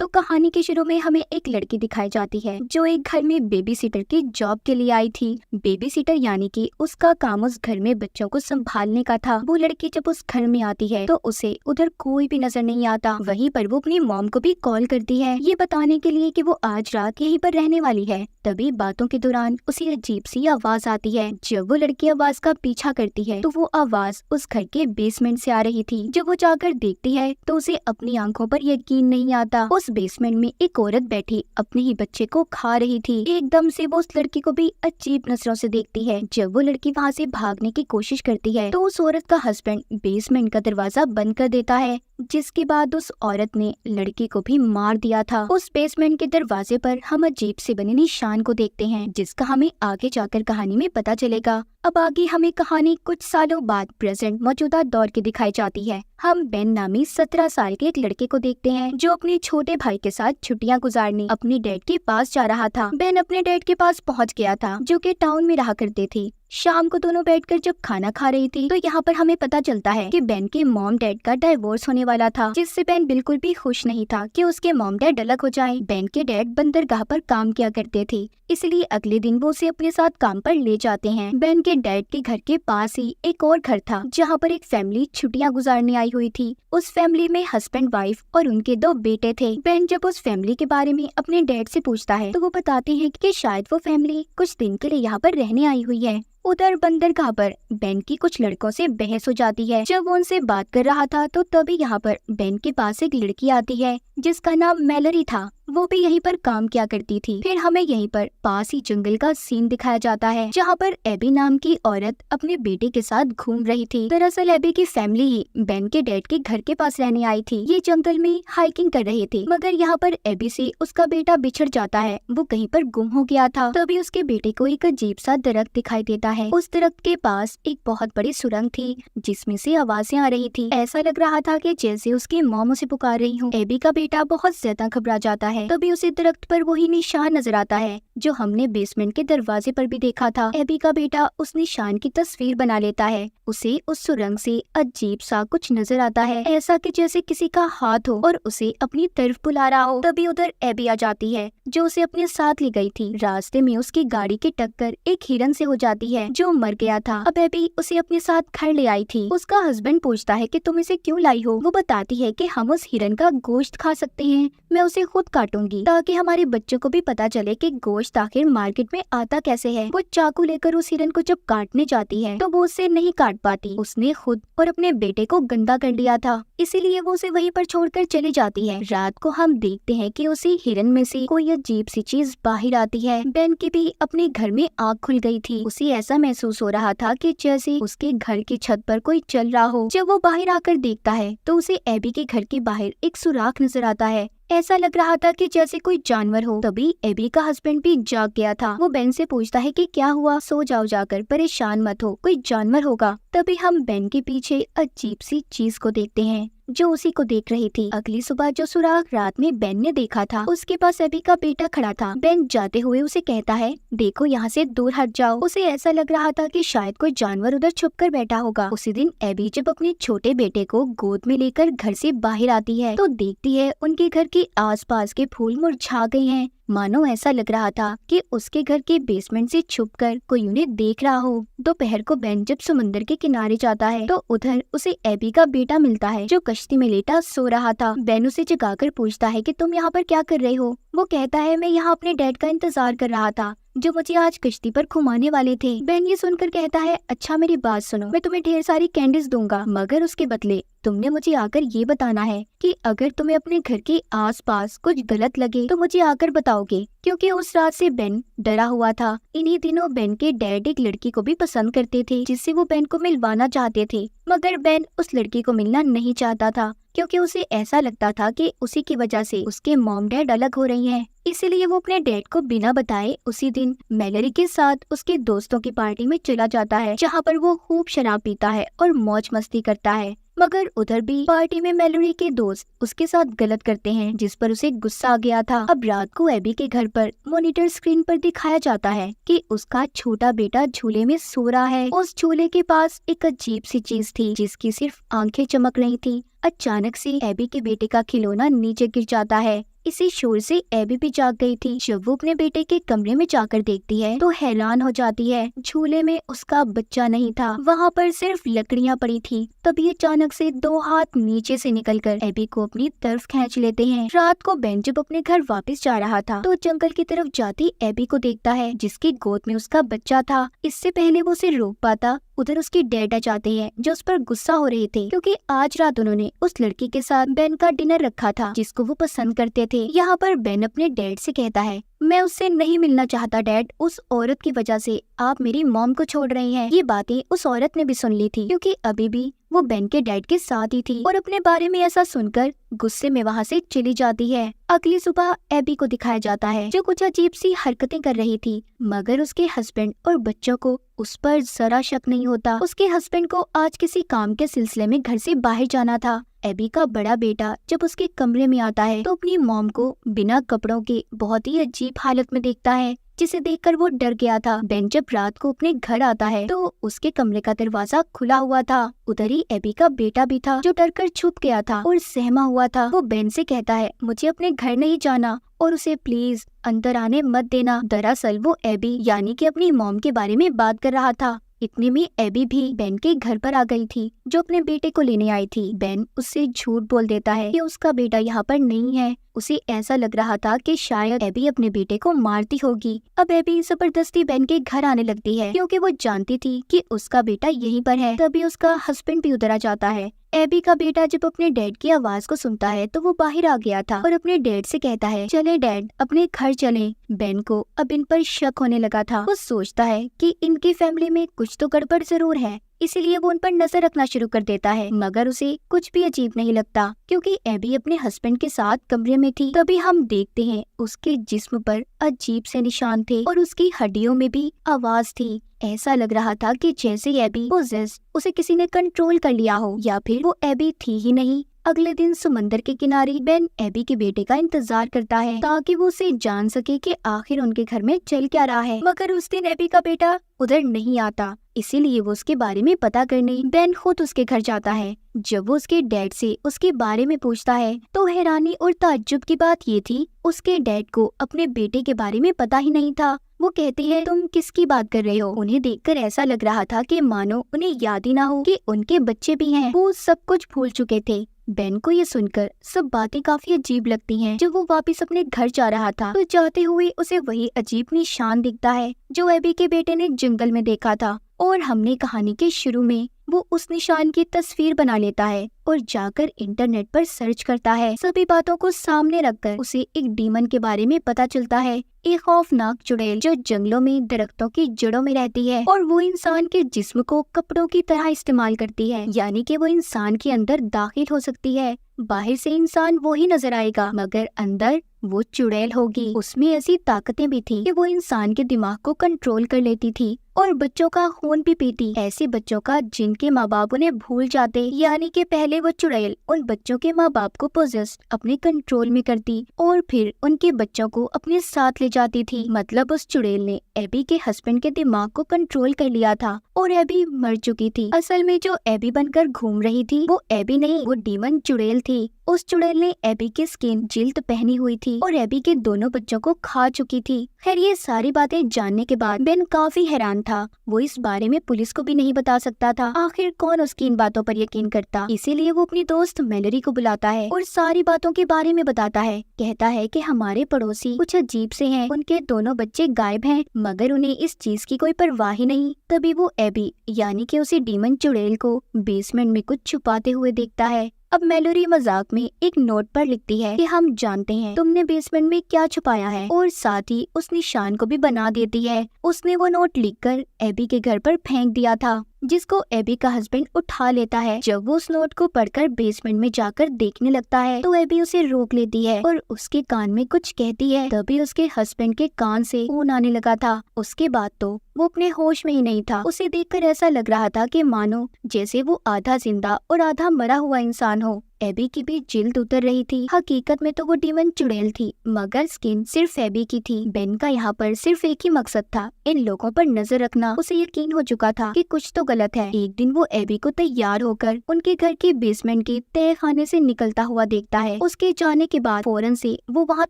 तो कहानी के शुरू में हमें एक लड़की दिखाई जाती है जो एक घर में बेबी सीटर की जॉब के लिए आई थी। बेबी सीटर यानी कि उसका काम उस घर में बच्चों को संभालने का था। वो लड़की जब उस घर में आती है तो उसे उधर कोई भी नजर नहीं आता। वहीं पर वो अपनी मॉम को भी कॉल करती है ये बताने के लिए कि वो आज रात यहीं पर रहने वाली है। तभी बातों के दौरान उसे अजीब सी आवाज आती है। जब वो लड़की आवाज का पीछा करती है तो वो आवाज उस घर के बेसमेंट से आ रही थी। जब वो जाकर देखती है तो उसे अपनी आंखों पर यकीन नहीं आता। उस बेसमेंट में एक औरत बैठी अपने ही बच्चे को खा रही थी। एकदम से वो उस लड़की को भी अजीब नजरों से देखती है। जब वो लड़की वहाँ से भागने की कोशिश करती है तो उस औरत का हस्बैंड बेसमेंट का दरवाजा बंद कर देता है, जिसके बाद उस औरत ने लड़की को भी मार दिया था। उस बेसमेंट के दरवाजे पर हम अजीब से बने निशान को देखते हैं, जिसका हमें आगे जाकर कहानी में पता चलेगा। अब आगे हमें कहानी कुछ सालों बाद प्रेजेंट मौजूदा दौर की दिखाई जाती है। हम बेन नामी 17 साल के एक लड़के को देखते हैं जो अपने छोटे भाई के साथ छुट्टियां गुजारने अपने डैड के पास जा रहा था। बेन अपने डैड के पास पहुंच गया था जो कि टाउन में रहा करते थे। शाम को दोनों बैठकर जब खाना खा रही थी तो यहाँ पर हमें पता चलता है कि बेन के मॉम डैड का डाइवोर्स होने वाला था, जिससे बेन बिल्कुल भी खुश नहीं था कि उसके मॉम डैड अलग हो जाएं। बेन के डैड बंदरगाह पर काम किया करते थे, इसलिए अगले दिन वो उसे अपने साथ काम पर ले जाते हैं। बेन के डैड के घर के पास ही एक और घर था जहाँ पर एक फैमिली छुट्टियां गुजारने आई हुई थी। उस फैमिली में हस्बैंड वाइफ और उनके 2 बेटे थे। बेन जब उस फैमिली के बारे में अपने डैड से पूछता है तो वो बताते हैं कि शायद वो फैमिली कुछ दिन के लिए यहाँ पर रहने आई हुई है। उधर बंदरगाह पर बेन की कुछ लड़कों से बहस हो जाती है। जब वो उनसे बात कर रहा था तो तभी यहाँ पर बेन के पास एक लड़की आती है जिसका नाम मैलरी था। वो भी यहीं पर काम किया करती थी। फिर हमें यहीं पर पास ही जंगल का सीन दिखाया जाता है जहाँ पर एबी नाम की औरत अपने बेटे के साथ घूम रही थी। दरअसल एबी की फैमिली ही बेन के डैड के घर के पास रहने आई थी। ये जंगल में हाइकिंग कर रहे थे, मगर यहाँ पर एबी से उसका बेटा बिछड़ जाता है। वो कहीं पर गुम हो गया था। तभी उसके बेटे को एक अजीब सा दरख्त दिखाई देता है। उस दरख्त के पास एक बहुत बड़ी सुरंग थी जिसमें से आवाजें आ रही थी। ऐसा लग रहा था कि जैसे उसकी मॉम उसे पुकार रही हो। एबी का बेटा बहुत ज्यादा घबरा जाता है। तभी उसे दरख्त पर वही निशान नजर आता है जो हमने बेसमेंट के दरवाजे पर भी देखा था। एबी का बेटा उस निशान की तस्वीर बना लेता है। उसे उस सुरंग से अजीब सा कुछ नजर आता है, ऐसा कि जैसे किसी का हाथ हो और उसे अपनी तरफ बुला रहा हो। तभी उधर एबी आ जाती है जो उसे अपने साथ ले गई थी। रास्ते में उसकी गाड़ी की टक्कर एक हिरन से हो जाती है जो मर गया था। अब एबी उसे अपने साथ घर ले आई थी। उसका हस्बैंड पूछता है कि तुम इसे क्यों लाई हो। वो बताती है कि हम उस हिरन का गोश्त खा सकते हैं, मैं उसे खुद काटूंगी ताकि हमारे बच्चों को भी पता चले कि गोश्त आखिर मार्केट में आता कैसे है। वो चाकू लेकर उस हिरन को जब काटने जाती है तो वो उसे नहीं काट पाती। उसने खुद और अपने बेटे को गंदा कर लिया था, इसीलिए वो उसे वहीं पर छोड़कर चली जाती है। रात को हम देखते हैं कि उसी हिरन में से कोई अजीब सी चीज बाहर आती है। बेन की भी अपने घर में आग खुल गई थी। उसे ऐसा महसूस हो रहा था कि जैसे उसके घर की छत पर कोई चल रहा हो। जब वो बाहर आकर देखता है तो उसे एबी के घर के बाहर एक सुराख नजर आता है। ऐसा लग रहा था कि जैसे कोई जानवर हो। तभी एबी का हस्बैंड भी जाग गया था। वो बेन से पूछता है कि क्या हुआ, सो जाओ जाकर, परेशान मत हो, कोई जानवर होगा। तभी हम बेन के पीछे अजीब सी चीज को देखते हैं जो उसी को देख रही थी। अगली सुबह जो सुराग रात में बेन ने देखा था उसके पास एबी का बेटा खड़ा था। बेन जाते हुए उसे कहता है देखो यहाँ से दूर हट जाओ। उसे ऐसा लग रहा था कि शायद कोई जानवर उधर छुप कर बैठा होगा। उसी दिन एबी जब अपने छोटे बेटे को गोद में लेकर घर से बाहर आती है तो देखती है उनके घर के आसपास के फूल मुरझा गए हैं। मानो ऐसा लग रहा था कि उसके घर के बेसमेंट से छुपकर कोई उन्हें देख रहा हो। दोपहर को बेन जब समुद्र के किनारे जाता है तो उधर उसे एबी का बेटा मिलता है जो कश्ती में लेटा सो रहा था। बेन उसे जगाकर पूछता है कि तुम यहाँ पर क्या कर रहे हो। वो कहता है मैं यहाँ अपने डैड का इंतजार कर रहा था जो मुझे आज कश्ती पर घुमाने वाले थे। बेन ये सुनकर कहता है अच्छा मेरी बात सुनो, मैं तुम्हें ढेर सारी कैंडीज दूंगा, मगर उसके बदले तुमने मुझे आकर ये बताना है कि अगर तुम्हें अपने घर के आसपास कुछ गलत लगे तो मुझे आकर बताओगे, क्योंकि उस रात से बेन डरा हुआ था। इन्हीं दिनों बेन के डैड एक लड़की को भी पसंद करते थे जिससे वो बेन को मिलवाना चाहते थे, मगर बेन उस लड़की को मिलना नहीं चाहता था क्योंकि उसे ऐसा लगता था कि उसी की वजह से उसके मॉम डैड अलग हो रही हैं। इसीलिए वो अपने डैड को बिना बताए उसी दिन मैलरी के साथ उसके दोस्तों की पार्टी में चला जाता है जहाँ पर वो खूब शराब पीता है और मौज मस्ती करता है। मगर उधर भी पार्टी में मैलरी के दोस्त उसके साथ गलत करते हैं जिस पर उसे गुस्सा आ गया था। अब रात को एबी के घर पर मॉनिटर स्क्रीन पर दिखाया जाता है कि उसका छोटा बेटा झूले में सो रहा है। उस झूले के पास एक अजीब सी चीज थी जिसकी सिर्फ आंखें चमक रही थी। अचानक से एबी के बेटे का खिलौना नीचे गिर जाता है। इसी शोर से एबी भी जाग गई थी। जब वो अपने बेटे के कमरे में जाकर देखती है तो हैरान हो जाती है। झूले में उसका बच्चा नहीं था, वहाँ पर सिर्फ लकड़ियाँ पड़ी थी। तभी अचानक से दो हाथ नीचे से निकलकर एबी को अपनी तरफ खींच लेते हैं। रात को बेन जब अपने घर वापस जा रहा था तो जंगल की तरफ जाती एबी को देखता है जिसकी गोद में उसका बच्चा था। इससे पहले वो उसे रोक पाता, उधर उसकी डैड आ जाते हैं जो उस पर गुस्सा हो रहे थे क्योंकि आज रात उन्होंने उस लड़की के साथ बेन का डिनर रखा था जिसको वो पसंद करते थे। यहाँ पर बेन अपने डैड से कहता है, मैं उससे नहीं मिलना चाहता डैड, उस औरत की वजह से आप मेरी मॉम को छोड़ रहे हैं। ये बातें उस औरत ने भी सुन ली थी क्योंकि अभी भी वो बेन के डैड के साथ ही थी और अपने बारे में ऐसा सुनकर गुस्से में वहाँ से चली जाती है। अगली सुबह एबी को दिखाया जाता है जो कुछ अजीब सी हरकतें कर रही थी, मगर उसके हस्बैंड और बच्चों को उस पर जरा शक नहीं होता। उसके हस्बैंड को आज किसी काम के सिलसिले में घर से बाहर जाना था। एबी का बड़ा बेटा जब उसके कमरे में आता है तो अपनी मॉम को बिना कपड़ों के बहुत ही अजीब हालत में देखता है, जिसे देखकर वो डर गया था। बेन जब रात को अपने घर आता है तो उसके कमरे का दरवाजा खुला हुआ था। उधर ही एबी का बेटा भी था जो डरकर छुप गया था और सहमा हुआ था। वो बेन से कहता है, मुझे अपने घर नहीं जाना और उसे प्लीज अंदर आने मत देना। दरअसल वो एबी यानी कि अपनी मॉम के बारे में बात कर रहा था। इतने में एबी भी बेन के घर पर आ गई थी जो अपने बेटे को लेने आई थी। बेन उससे झूठ बोल देता है कि उसका बेटा यहाँ पर नहीं है। उसे ऐसा लग रहा था कि शायद एबी अपने बेटे को मारती होगी। अब एबी जबरदस्ती बेन के घर आने लगती है क्योंकि वो जानती थी कि उसका बेटा यहीं पर है। तभी उसका हस्बैंड भी उधर आ जाता है। एबी का बेटा जब अपने डैड की आवाज को सुनता है तो वो बाहर आ गया था और अपने डैड से कहता है, चले डैड अपने घर चले। बेन को अब इन पर शक होने लगा था। वो सोचता है कि इनकी फैमिली में कुछ तो गड़बड़ जरूर है, इसीलिए वो उन पर नजर रखना शुरू कर देता है। मगर उसे कुछ भी अजीब नहीं लगता क्योंकि एबी अपने हस्बैंड के साथ कमरे में थी। तभी हम देखते हैं उसके जिस्म पर अजीब से निशान थे और उसकी हड्डियों में भी आवाज थी। ऐसा लग रहा था कि जैसे एबी पोजेस्ड, उसे किसी ने कंट्रोल कर लिया हो या फिर वो एबी थी ही नहीं। अगले दिन समंदर के किनारे बेन एबी के बेटे का इंतजार करता है ताकि वो उसे जान सके कि आखिर उनके घर में चल क्या रहा है। मगर उस दिन एबी का बेटा उधर नहीं आता, इसीलिए वो उसके बारे में पता करने बेन खुद उसके घर जाता है। जब वो उसके डैड से उसके बारे में पूछता है तो हैरानी और ताज्जुब की बात ये थी, उसके डैड को अपने बेटे के बारे में पता ही नहीं था। वो कहती है, तुम किसकी बात कर रहे हो? उन्हें देखकर ऐसा लग रहा था कि मानो उन्हें याद ही ना हो कि उनके बच्चे भी हैं। वो सब कुछ भूल चुके थे। बेन को ये सुनकर सब बातें काफी अजीब लगती हैं। जब वो वापस अपने घर जा रहा था तो जाते हुए उसे वही अजीब निशान दिखता है जो एबी के बेटे ने जंगल में देखा था। और हमने कहानी के शुरू में वो उस निशान की तस्वीर बना लेता है और जाकर इंटरनेट पर सर्च करता है। सभी बातों को सामने रखकर उसे एक डीमन के बारे में पता चलता है, एक खौफनाक चुड़ैल जो जंगलों में दरख्तों की जड़ों में रहती है और वो इंसान के जिस्म को कपड़ों की तरह इस्तेमाल करती है, यानी कि वो इंसान के अंदर दाखिल हो सकती है। बाहर से इंसान वो ही नजर आएगा मगर अंदर वो चुड़ैल होगी। उसमें ऐसी ताकतें भी थी कि वो इंसान के दिमाग को कंट्रोल कर लेती थी और बच्चों का खून भी पीती, ऐसे बच्चों का जिनके माँ बाप उन्हें भूल जाते। यानी कि पहले वो चुड़ैल उन बच्चों के माँ बाप को पोजेस्ड अपने कंट्रोल में करती और फिर उनके बच्चों को अपने साथ ले जाती थी। मतलब उस चुड़ैल ने एबी के हस्बैंड के दिमाग को कंट्रोल कर लिया था और एबी मर चुकी थी। असल में जो एबी बनकर घूम रही थी वो एबी नहीं, वो डीमन चुड़ैल थी। उस चुड़ैल ने एबी की स्किन जिल्द पहनी हुई थी और एबी के दोनों बच्चों को खा चुकी थी। खैर ये सारी बातें जानने के बाद बेन काफी हैरान था। वो इस बारे में पुलिस को भी नहीं बता सकता था, आखिर कौन उसकी इन बातों पर यकीन करता। इसीलिए वो अपनी दोस्त मेलोरी को बुलाता है और सारी बातों के बारे में बताता है। कहता है कि हमारे पड़ोसी कुछ अजीब से हैं, उनके दोनों बच्चे गायब हैं मगर उन्हें इस चीज की कोई परवाह ही नहीं। तभी वो एबी यानी कि उसी डीमन चुड़ैल को बेसमेंट में कुछ छुपाते हुए देखता है। अब मेलोरी मजाक में एक नोट पर लिखती है कि हम जानते हैं तुमने बेसमेंट में क्या छुपाया है और साथ ही उस निशान को भी बना देती है। उसने वो नोट लिखकर एबी के घर पर फेंक दिया था जिसको एबी का हस्बैंड उठा लेता है। जब वो उस नोट को पढ़कर बेसमेंट में जाकर देखने लगता है तो एबी उसे रोक लेती है और उसके कान में कुछ कहती है। तभी उसके हस्बैंड के कान से खून आने लगा था। उसके बाद तो वो अपने होश में ही नहीं था। उसे देखकर ऐसा लग रहा था कि मानो जैसे वो आधा जिंदा और आधा मरा हुआ इंसान हो। एबी की भी जिल्द उतर रही थी। हकीकत में तो वो डीमन चुड़ैल थी, मगर स्किन सिर्फ एबी की थी। बेन का यहाँ पर सिर्फ एक ही मकसद था, इन लोगों पर नजर रखना। उसे यकीन हो चुका था कि कुछ तो गलत है। एक दिन वो एबी को तैयार होकर उनके घर के बेसमेंट के तहखाने से निकलता हुआ देखता है। उसके जाने के बाद फौरन से वो वहाँ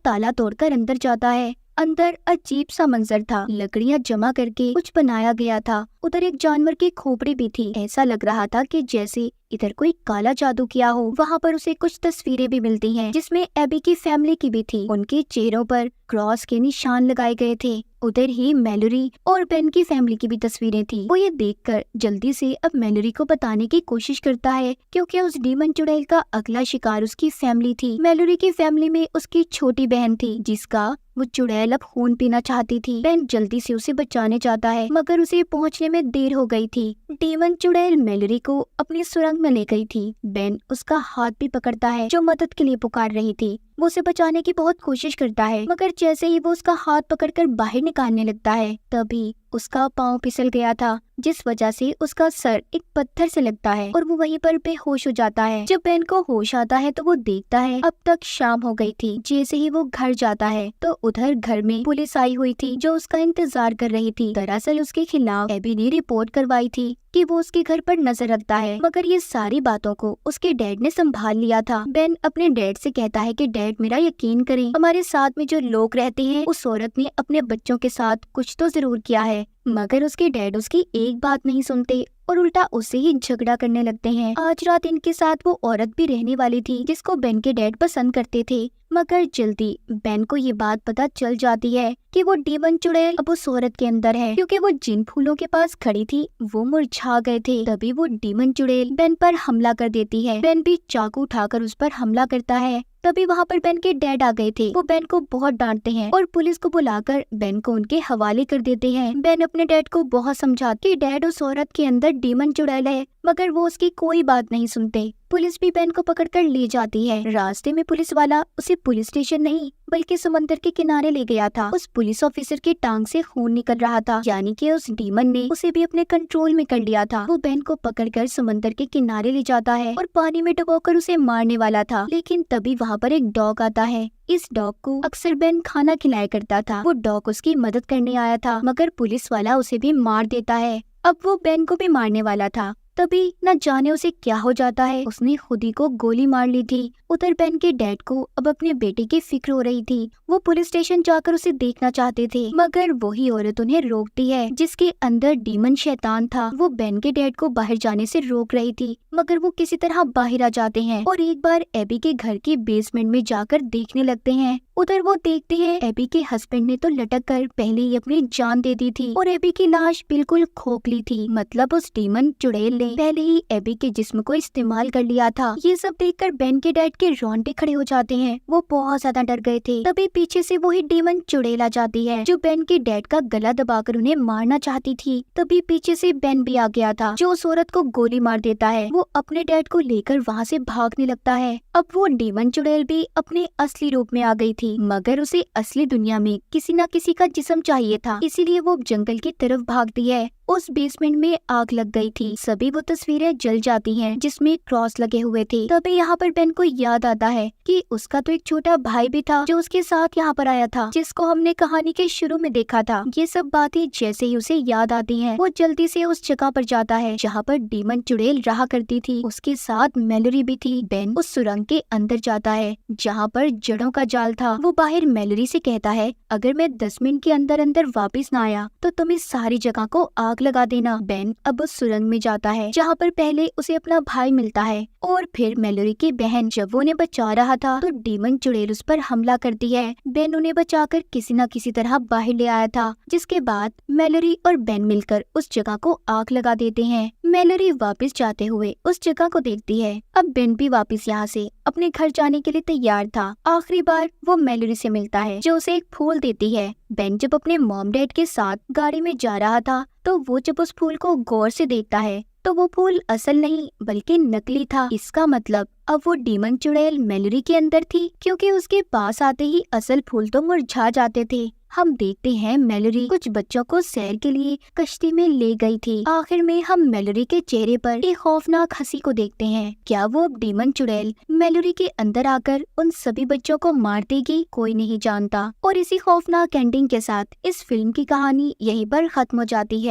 ताला तोड़कर अंदर जाता है। अंदर अजीब सा मंजर था, लकड़ियाँ जमा करके कुछ बनाया गया था। उधर एक जानवर की खोपड़ी भी थी। ऐसा लग रहा था कि जैसे इधर कोई काला जादू किया हो। वहाँ पर उसे कुछ तस्वीरें भी मिलती हैं, जिसमें एबी की फैमिली की भी थी। उनके चेहरों पर क्रॉस के निशान लगाए गए थे। उधर ही मैलोरी और बेन की फैमिली की भी तस्वीरें थी। वो ये देखकर जल्दी से अब मैलोरी को बताने की कोशिश करता है, क्योंकि उस डीमन चुड़ैल का अगला शिकार उसकी फैमिली थी। मैलोरी की फैमिली में उसकी छोटी बहन थी, जिसका वो चुड़ैल अब खून पीना चाहती थी। बेन जल्दी से उसे बचाने जाता है, मगर उसे पहुंचने में देर हो गई थी। डीमन चुड़ैल मैलोरी को अपनी सुरंग में ले गई थी। बेन उसका हाथ भी पकड़ता है, जो मदद के लिए पुकार रही थी। वो उसे बचाने की बहुत कोशिश करता है, मगर जैसे ही वो उसका हाथ पकड़कर बाहर निकालने लगता है, तभी उसका पाँव फिसल गया था, जिस वजह से उसका सर एक पत्थर से लगता है और वो वहीं पर बेहोश हो जाता है। जब बेन को होश आता है तो वो देखता है अब तक शाम हो गई थी। जैसे ही वो घर जाता है तो उधर घर में पुलिस आई हुई थी, जो उसका इंतजार कर रही थी। दरअसल उसके खिलाफ एबी ने रिपोर्ट करवाई थी कि वो उसके घर पर नजर रखता है, मगर ये सारी बातों को उसके डैड ने संभाल लिया था। बेन अपने डैड से कहता है कि डैड मेरा यकीन करें, हमारे साथ में जो लोग रहते हैं उस औरत ने अपने बच्चों के साथ कुछ तो जरूर किया है। मगर उसके डैड उसकी एक बात नहीं सुनते और उल्टा उससे ही झगड़ा करने लगते हैं। आज रात इनके साथ वो औरत भी रहने वाली थी, जिसको बेन के डैड पसंद करते थे, मगर जल्दी बेन को ये बात पता चल जाती है कि वो डीमन चुड़ैल अब उस औरत के अंदर है, क्योंकि वो जिन फूलों के पास खड़ी थी वो मुरझा गए थे। तभी वो डीमन चुड़ैल बेन पर हमला कर देती है। बेन भी चाकू उठाकर उस पर हमला करता है। तभी वहाँ पर बेन के डैड आ गए थे। वो बेन को बहुत डांटते हैं और पुलिस को बुलाकर बेन को उनके हवाले कर देते हैं। बेन अपने डैड को बहुत समझाते कि डैड उस औरत के अंदर डीमन चुड़ैल है, मगर वो उसकी कोई बात नहीं सुनते। पुलिस भी बेन को पकड़कर ले जाती है। रास्ते में पुलिस वाला उसे पुलिस स्टेशन नहीं बल्कि समंदर के किनारे ले गया था। उस पुलिस ऑफिसर की टांग से खून निकल रहा था, यानी कि उस डीमन ने उसे भी अपने कंट्रोल में कर लिया था। वो बेन को पकड़कर समंदर के किनारे ले जाता है और पानी में डुबोकर उसे मारने वाला था, लेकिन तभी वहाँ पर एक डॉग आता है। इस डॉग को अक्सर बेन खाना खिलाया करता था। वो डॉग उसकी मदद करने आया था, मगर पुलिस वाला उसे भी मार देता है। अब वो बेन को भी मारने वाला था, तभी न जाने उसे क्या हो जाता है। उसने खुद ही को गोली मार ली थी। उधर बेन के डैड को अब अपने बेटे की फिक्र हो रही थी। वो पुलिस स्टेशन जाकर उसे देखना चाहते थे, मगर वही औरत उन्हें रोकती है, जिसके अंदर डीमन शैतान था। वो बेन के डैड को बाहर जाने से रोक रही थी, मगर वो किसी तरह बाहर आ जाते हैं और एक बार एबी के घर के बेसमेंट में जाकर देखने लगते हैं। उधर वो देखते हैं एबी के हस्बैंड ने तो लटक कर पहले ही अपनी जान दे दी थी और एबी की लाश बिल्कुल खोखली थी। मतलब उस डीमन चुड़ैल ने पहले ही एबी के जिस्म को इस्तेमाल कर लिया था। ये सब देखकर बेन के डैड के रोंगटे खड़े हो जाते हैं। वो बहुत ज्यादा डर गए थे। तभी पीछे से वही डीमन चुड़ैल आ जाती है, जो बेन के डैड का गला दबाकर उन्हें मारना चाहती थी। तभी पीछे से बेन भी आ गया था, जो उस औरत को गोली मार देता है। वो अपने डैड को लेकर वहाँ से भागने लगता है। अब वो डीमन चुड़ैल भी अपने असली रूप में आ गई थी, मगर उसे असली दुनिया में किसी न किसी का जिस्म चाहिए था, इसीलिए वो जंगल की तरफ भागती है। उस बेसमेंट में आग लग गई थी। सभी वो तस्वीरें जल जाती हैं, जिसमें क्रॉस लगे हुए थे। तभी यहाँ पर बेन को याद आता है कि उसका तो एक छोटा भाई भी था, जो उसके साथ यहाँ पर आया था, जिसको हमने कहानी के शुरू में देखा था। ये सब बातें जैसे ही उसे याद आती हैं, वो जल्दी से उस जगह पर जाता है जहाँ पर डीमन चुड़ैल रहा करती थी। उसके साथ मैलोरी भी थी। बेन उस सुरंग के अंदर जाता है जहाँ पर जड़ों का जाल था। वो बाहर मैलोरी से कहता है, अगर मैं 10 मिनट के अंदर अंदर वापस न आया तो तुम इस सारी जगह को आग लगा देना। बेन अब उस सुरंग में जाता है जहाँ पर पहले उसे अपना भाई मिलता है और फिर मैलोरी की बहन। जब वो उन्हें बचा रहा था तो डीमन चुड़ैल उस पर हमला करती है। बेन उन्हें बचाकर किसी न किसी तरह बाहर ले आया था, जिसके बाद मैलोरी और बेन मिलकर उस जगह को आग लगा देते हैं। मैलोरी वापस जाते हुए उस जगह को देखती है। अब बेन भी वापस यहाँ से अपने घर जाने के लिए तैयार था। आखिरी बार वो मैलोरी से मिलता है, जो उसे एक फूल देती है। बेन जब अपने मॉम डैड के साथ गाड़ी में जा रहा था तो वो जब उस फूल को गौर से देखता है तो वो फूल असल नहीं बल्कि नकली था। इसका मतलब अब वो डीमन चुड़ैल मैलोरी के अंदर थी, क्योंकि उसके पास आते ही असल फूल तो मुरझा जाते थे। हम देखते हैं मैलोरी कुछ बच्चों को सैर के लिए कश्ती में ले गई थी। आखिर में हम मैलोरी के चेहरे पर एक खौफनाक हंसी को देखते हैं। क्या वो अब डीमन चुड़ैल मैलोरी के अंदर आकर उन सभी बच्चों को मार देगी? कोई नहीं जानता। और इसी खौफनाक एंडिंग के साथ इस फिल्म की कहानी यहीं पर खत्म हो जाती है।